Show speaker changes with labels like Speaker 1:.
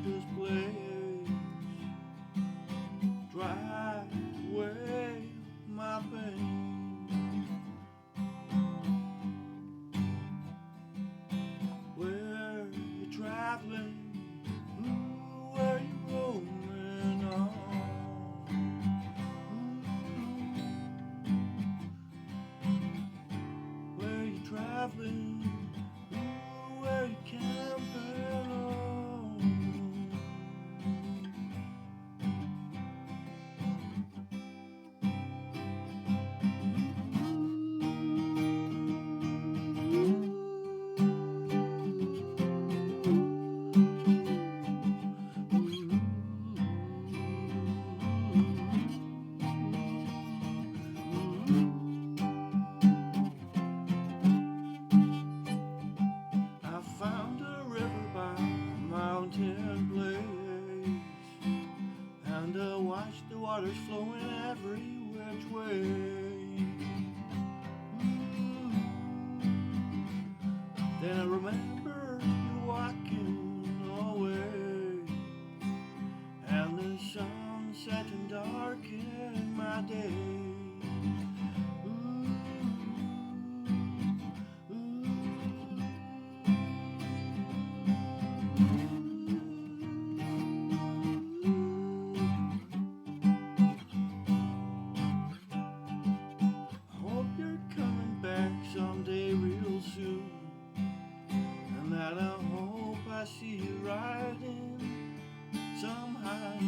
Speaker 1: this place. Drive away my pain. Where you traveling? Ooh, where you roaming on? Where you traveling? Ooh, where you camping on? I found a river by a mountain place, and I watched the waters flowing every which way. Then I remember you walking away, and the sun setting dark in my day. Someday real soon, and that I hope I see you riding some high